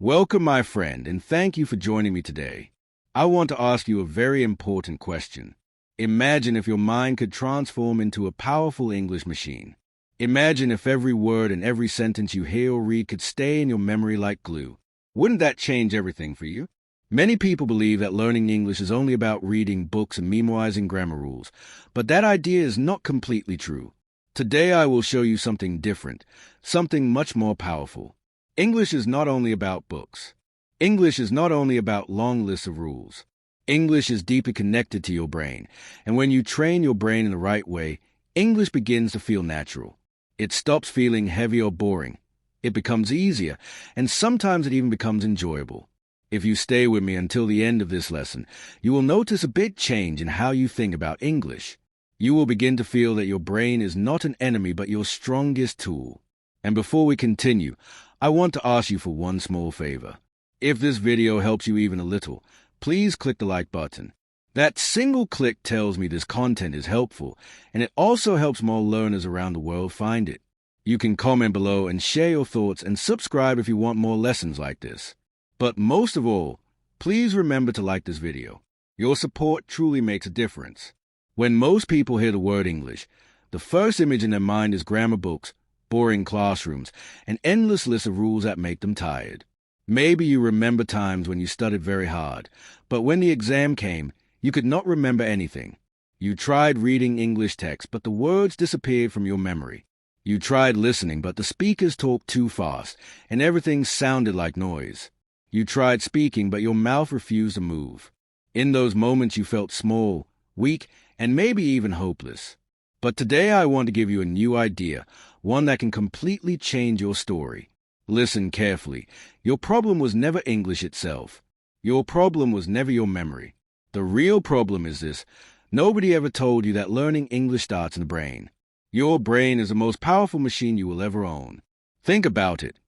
Welcome, my friend, and thank you for joining me today. I want to ask you a very important question. Imagine if your mind could transform into a powerful English machine. Imagine if every word and every sentence you hear or read could stay in your memory like glue. Wouldn't that change everything for you? Many people believe that learning English is only about reading books and memorizing grammar rules, but that idea is not completely true. Today I will show you something different, something much more powerful. English is not only about books. English is not only about long lists of rules. English is deeply connected to your brain, and when you train your brain in the right way, English begins to feel natural. It stops feeling heavy or boring. It becomes easier, and sometimes it even becomes enjoyable. If you stay with me until the end of this lesson, you will notice a big change in how you think about English. You will begin to feel that your brain is not an enemy but your strongest tool. And before we continue, I want to ask you for one small favor. If this video helps you even a little, please click the like button. That single click tells me this content is helpful, and it also helps more learners around the world find it. You can comment below and share your thoughts and subscribe if you want more lessons like this. But most of all, please remember to like this video. Your support truly makes a difference. When most people hear the word English, the first image in their mind is grammar books, boring classrooms, and endless lists of rules that make them tired. Maybe you remember times when you studied very hard, but when the exam came, you could not remember anything. You tried reading English text, but the words disappeared from your memory. You tried listening, but the speakers talked too fast, and everything sounded like noise. You tried speaking, but your mouth refused to move. In those moments, you felt small, weak, and maybe even hopeless. But today I want to give you a new idea, one that can completely change your story. Listen carefully. Your problem was never English itself. Your problem was never your memory. The real problem is this: nobody ever told you that learning English starts in the brain. Your brain is the most powerful machine you will ever own. Think about it.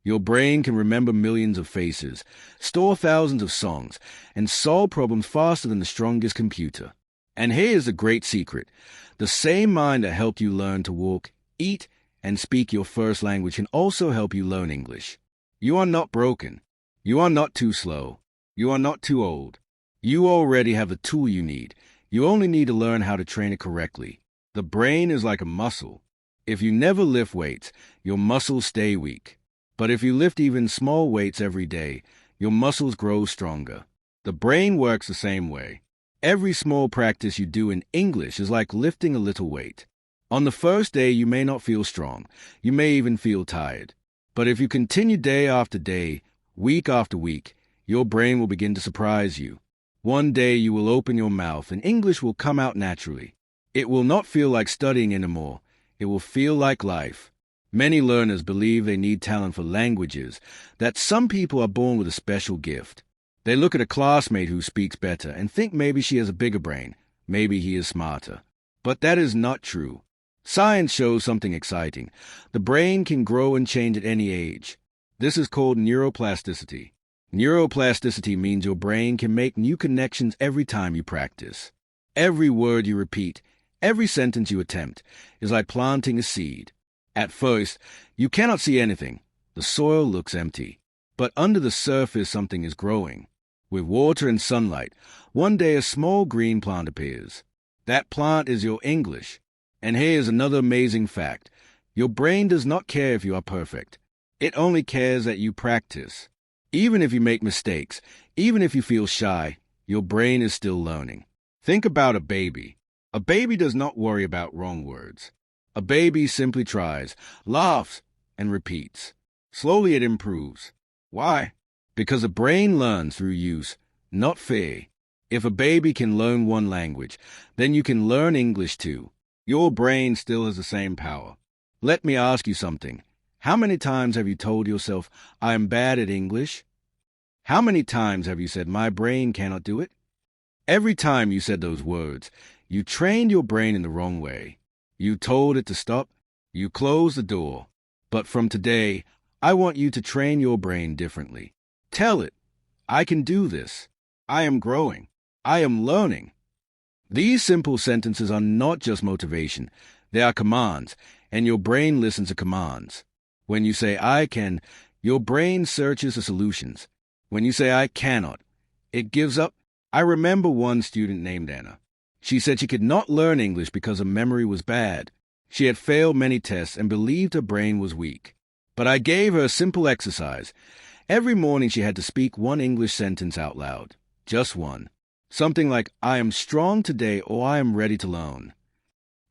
Your brain can remember millions of faces, store thousands of songs, and solve problems faster than the strongest computer. And here's the great secret. The same mind that helped you learn to walk, eat, and speak your first language can also help you learn English. You are not broken. You are not too slow. You are not too old. You already have the tool you need. You only need to learn how to train it correctly. The brain is like a muscle. If you never lift weights, your muscles stay weak. But if you lift even small weights every day, your muscles grow stronger. The brain works the same way. Every small practice you do in English is like lifting a little weight. On the first day, you may not feel strong. You may even feel tired. But if you continue day after day, week after week, your brain will begin to surprise you. One day you will open your mouth and English will come out naturally. It will not feel like studying anymore. It will feel like life. Many learners believe they need talent for languages, that some people are born with a special gift. They look at a classmate who speaks better and think maybe she has a bigger brain, maybe he is smarter. But that is not true. Science shows something exciting. The brain can grow and change at any age. This is called neuroplasticity. Neuroplasticity means your brain can make new connections every time you practice. Every word you repeat, every sentence you attempt, is like planting a seed. At first, you cannot see anything. The soil looks empty. But under the surface, something is growing. With water and sunlight, one day a small green plant appears. That plant is your English. And here's another amazing fact. Your brain does not care if you are perfect. It only cares that you practice. Even if you make mistakes, even if you feel shy, your brain is still learning. Think about a baby. A baby does not worry about wrong words. A baby simply tries, laughs, and repeats. Slowly it improves. Why? Because the brain learns through use, not fear. If a baby can learn one language, then you can learn English too. Your brain still has the same power. Let me ask you something. How many times have you told yourself, I am bad at English? How many times have you said, my brain cannot do it? Every time you said those words, you trained your brain in the wrong way. You told it to stop. You closed the door. But from today, I want you to train your brain differently. Tell it, I can do this. I am growing. I am learning. These simple sentences are not just motivation. They are commands, and your brain listens to commands. When you say, I can, Your brain searches for solutions. When you say, I cannot, it gives up. I remember one student named Anna. She said she could not learn English because her memory was bad. She had failed many tests and believed her brain was weak. But I gave her a simple exercise. Every morning she had to speak one English sentence out loud. Just one. Something like, I am strong today or I am ready to learn.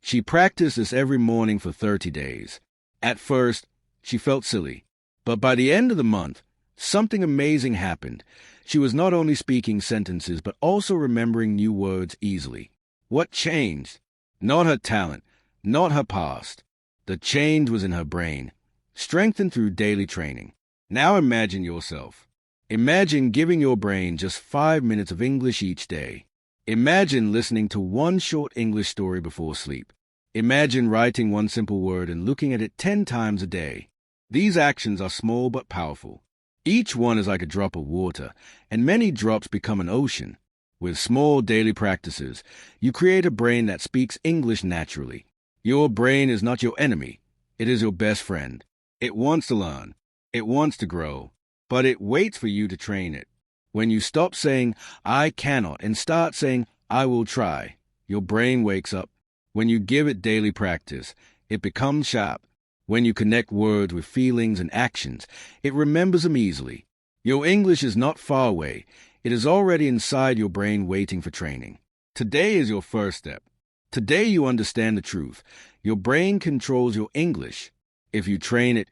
She practiced this every morning for 30 days. At first, she felt silly. But by the end of the month, something amazing happened. She was not only speaking sentences, but also remembering new words easily. What changed? Not her talent, not her past. The change was in her brain, strengthened through daily training. Now imagine yourself. Imagine giving your brain just 5 minutes of English each day. Imagine listening to one short English story before sleep. Imagine writing one simple word and looking at it 10 times a day. These actions are small but powerful. Each one is like a drop of water, and many drops become an ocean. With small daily practices, you create a brain that speaks English naturally. Your brain is not your enemy. It is your best friend. It wants to learn. It wants to grow. But it waits for you to train it. When you stop saying, I cannot, and start saying, I will try, your brain wakes up. When you give it daily practice, it becomes sharp. When you connect words with feelings and actions, it remembers them easily. Your English is not far away. It is already inside your brain waiting for training. Today is your first step. Today you understand the truth. Your brain controls your English. If you train it,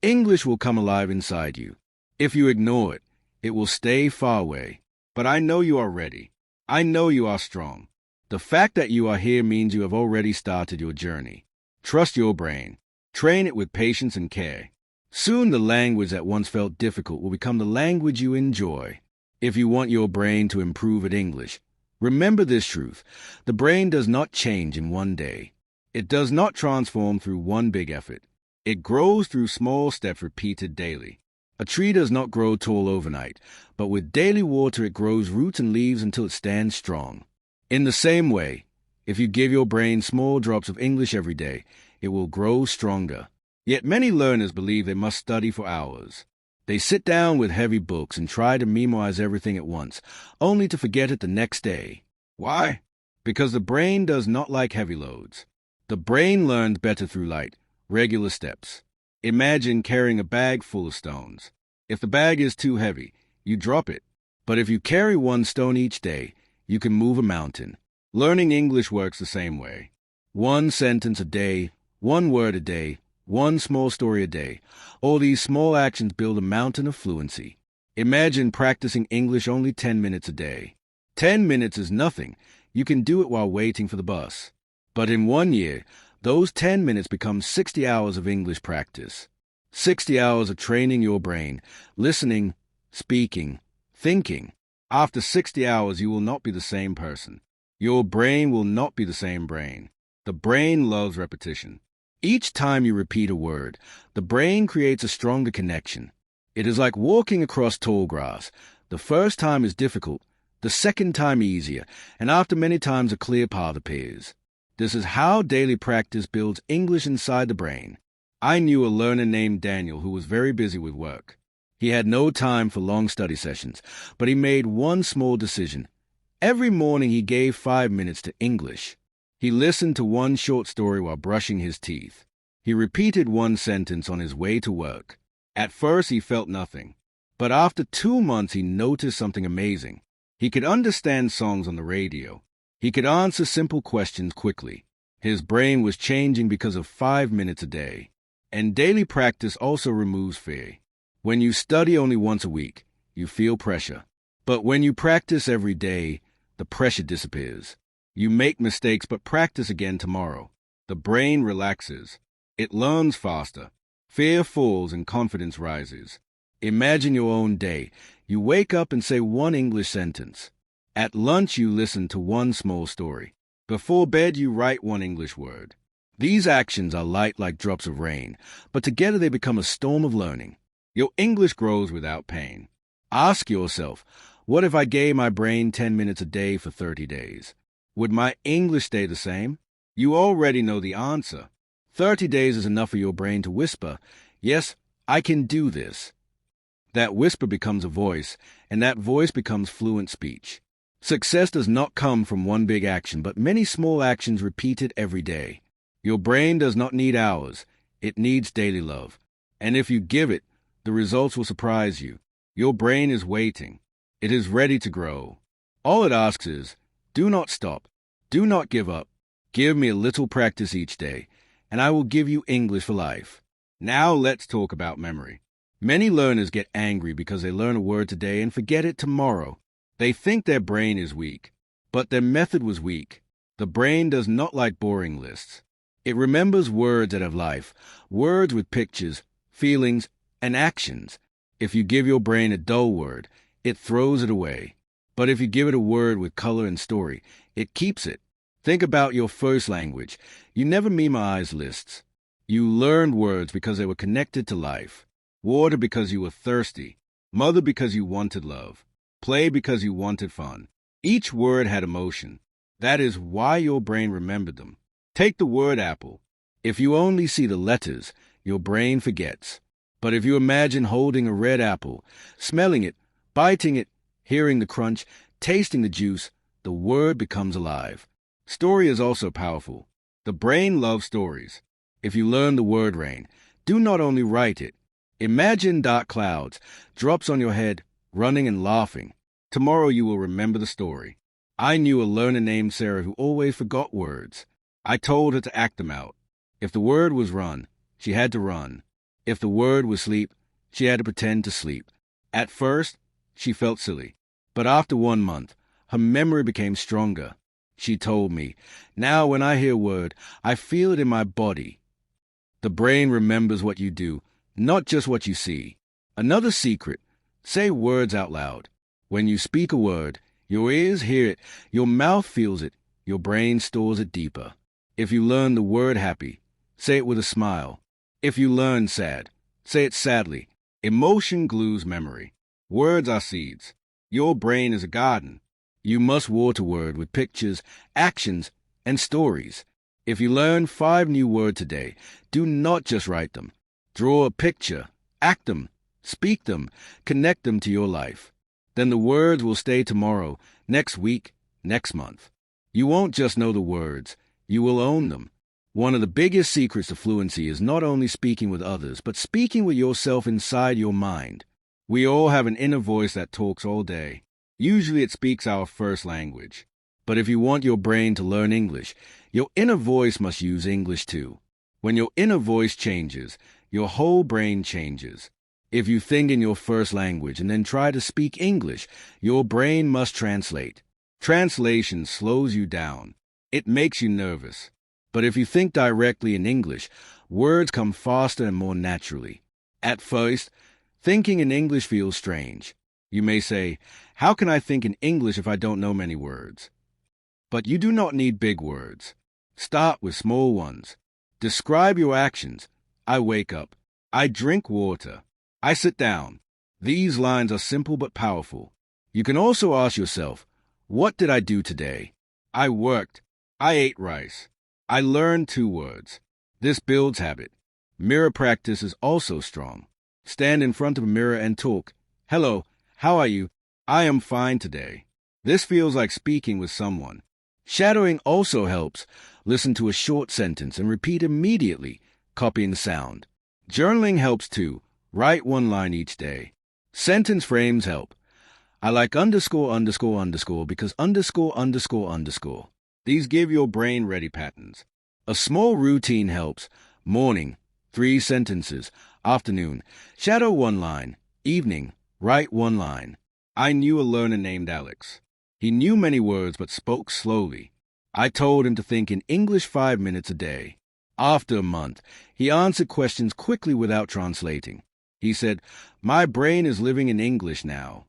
English will come alive inside you. If you ignore it, it will stay far away. But I know you are ready. I know you are strong. The fact that you are here means you have already started your journey. Trust your brain. Train it with patience and care. Soon the language that once felt difficult will become the language you enjoy. If you want your brain to improve at English, remember this truth. The brain does not change in one day. It does not transform through one big effort. It grows through small steps repeated daily. A tree does not grow tall overnight, but with daily water it grows roots and leaves until it stands strong. In the same way, if you give your brain small drops of English every day, it will grow stronger. Yet many learners believe they must study for hours. They sit down with heavy books and try to memorize everything at once, only to forget it the next day. Why? Because the brain does not like heavy loads. The brain learns better through light, regular steps. Imagine carrying a bag full of stones. If the bag is too heavy, you drop it. But if you carry one stone each day, you can move a mountain. Learning English works the same way. One sentence a day, one word a day, one small story a day. All these small actions build a mountain of fluency. Imagine practicing English only 10 minutes a day. 10 minutes is nothing. You can do it while waiting for the bus. But in 1 year, those 10 minutes become 60 hours of English practice. 60 hours of training your brain, listening, speaking, thinking. After 60 hours, you will not be the same person. Your brain will not be the same brain. The brain loves repetition. Each time you repeat a word, the brain creates a stronger connection. It is like walking across tall grass. The first time is difficult, the second time easier, and after many times a clear path appears. This is how daily practice builds English inside the brain. I knew a learner named Daniel who was very busy with work. He had no time for long study sessions, but he made one small decision. Every morning he gave 5 minutes to English. He listened to one short story while brushing his teeth. He repeated one sentence on his way to work. At first he felt nothing, but after 2 months he noticed something amazing. He could understand songs on the radio. He could answer simple questions quickly. His brain was changing because of 5 minutes a day. And daily practice also removes fear. When you study only once a week, you feel pressure. But when you practice every day, the pressure disappears. You make mistakes but practice again tomorrow. The brain relaxes. It learns faster. Fear falls and confidence rises. Imagine your own day. You wake up and say one English sentence. At lunch you listen to one small story. Before bed you write one English word. These actions are light like drops of rain, but together they become a storm of learning. Your English grows without pain. Ask yourself, what if I gave my brain 10 minutes a day for 30 days? Would my English stay the same? You already know the answer. 30 days is enough for your brain to whisper, yes, I can do this. That whisper becomes a voice, and that voice becomes fluent speech. Success does not come from one big action, but many small actions repeated every day. Your brain does not need hours. It needs daily love. And if you give it, the results will surprise you. Your brain is waiting. It is ready to grow. All it asks is, do not stop. Do not give up. Give me a little practice each day, and I will give you English for life. Now let's talk about memory. Many learners get angry because they learn a word today and forget it tomorrow. They think their brain is weak, but their method was weak. The brain does not like boring lists. It remembers words that have life, words with pictures, feelings, and actions. If you give your brain a dull word, it throws it away. But if you give it a word with color and story, it keeps it. Think about your first language. You never memorized lists. You learned words because they were connected to life. Water because you were thirsty. Mother because you wanted love. Play because you wanted fun. Each word had emotion. That is why your brain remembered them. Take the word apple. If you only see the letters, your brain forgets. But if you imagine holding a red apple, smelling it, biting it, hearing the crunch, tasting the juice, the word becomes alive. Story is also powerful. The brain loves stories. If you learn the word rain, do not only write it. Imagine dark clouds, drops on your head, running and laughing. Tomorrow you will remember the story. I knew a learner named Sarah who always forgot words. I told her to act them out. If the word was run, she had to run. If the word was sleep, she had to pretend to sleep. At first, she felt silly. But after 1 month, her memory became stronger. She told me, now when I hear a word, I feel it in my body. The brain remembers what you do, not just what you see. Another secret, say words out loud. When you speak a word, your ears hear it, your mouth feels it, your brain stores it deeper. If you learn the word happy, say it with a smile. If you learn sad, say it sadly. Emotion glues memory. Words are seeds. Your brain is a garden. You must water word with pictures, actions, and stories. If you learn 5 new words today, do not just write them. Draw a picture, act them, speak them, connect them to your life. Then the words will stay tomorrow, next week, next month. You won't just know the words, you will own them. One of the biggest secrets of fluency is not only speaking with others, but speaking with yourself inside your mind. We all have an inner voice that talks all day. Usually it speaks our first language. But if you want your brain to learn English, your inner voice must use English too. When your inner voice changes, your whole brain changes. If you think in your first language and then try to speak English, your brain must translate. Translation slows you down. It makes you nervous. But if you think directly in English, words come faster and more naturally. At first, thinking in English feels strange. You may say, how can I think in English if I don't know many words? But you do not need big words. Start with small ones. Describe your actions. I wake up. I drink water. I sit down. These lines are simple but powerful. You can also ask yourself, what did I do today? I worked. I ate rice. I learned 2 words. This builds habit. Mirror practice is also strong. Stand in front of a mirror and talk. Hello, how are you? I am fine today. This feels like speaking with someone. Shadowing also helps. Listen to a short sentence and repeat immediately, copying the sound. Journaling helps too. Write 1 line each day. Sentence frames help. I like underscore, underscore, underscore because underscore, underscore, underscore. These give your brain ready patterns. A small routine helps. Morning, 3 sentences. Afternoon, shadow 1 line. Evening, write 1 line. I knew a learner named Alex. He knew many words but spoke slowly. I told him to think in English 5 minutes a day. After a month, he answered questions quickly without translating. He said, my brain is living in English now.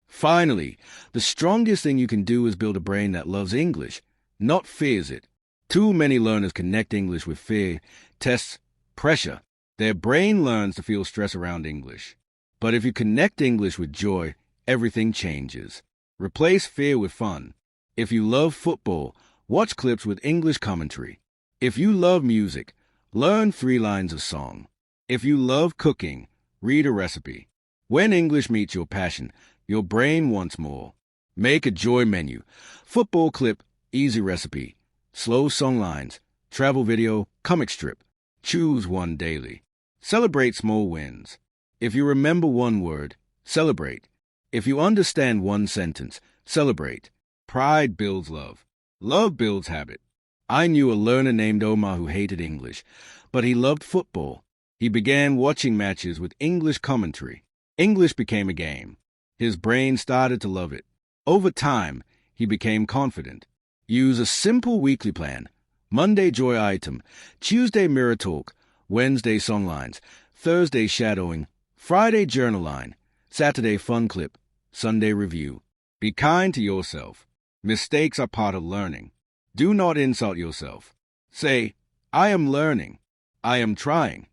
Finally, the strongest thing you can do is build a brain that loves English, not fears it. Too many learners connect English with fear, tests, pressure. Their brain learns to feel stress around English. But if you connect English with joy, everything changes. Replace fear with fun. If you love football, watch clips with English commentary. If you love music, learn 3 lines of song. If you love cooking, read a recipe. When English meets your passion, your brain wants more. Make a joy menu. Football clip, easy recipe. Slow song lines, travel video, comic strip. Choose one daily. Celebrate small wins. If you remember one word, celebrate. If you understand one sentence, celebrate. Pride builds love. Love builds habit. I knew a learner named Omar who hated English, but he loved football. He began watching matches with English commentary. English became a game. His brain started to love it. Over time, he became confident. Use a simple weekly plan. Monday joy item, Tuesday mirror talk, Wednesday songlines, Thursday shadowing, Friday journal line, Saturday fun clip, Sunday review. Be kind to yourself. Mistakes are part of learning. Do not insult yourself. Say, I am learning. I am trying.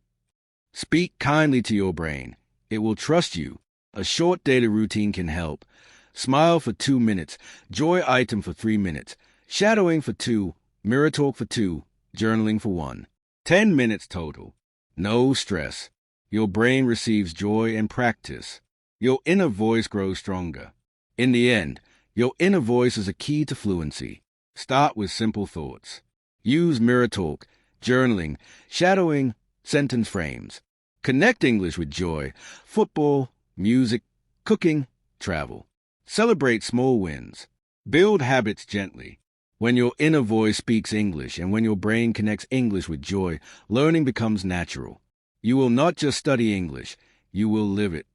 Speak kindly to your brain. It will trust you. A short daily routine can help. Smile for 2 minutes, joy item for 3 minutes, shadowing for 2, mirror talk for 2, journaling for 1. 10 minutes total. No stress. Your brain receives joy and practice. Your inner voice grows stronger. In the end, your inner voice is a key to fluency. Start with simple thoughts. Use mirror talk, journaling, shadowing, sentence frames. Connect English with joy, football, music, cooking, travel. Celebrate small wins. Build habits gently. When your inner voice speaks English and when your brain connects English with joy, learning becomes natural. You will not just study English, you will live it.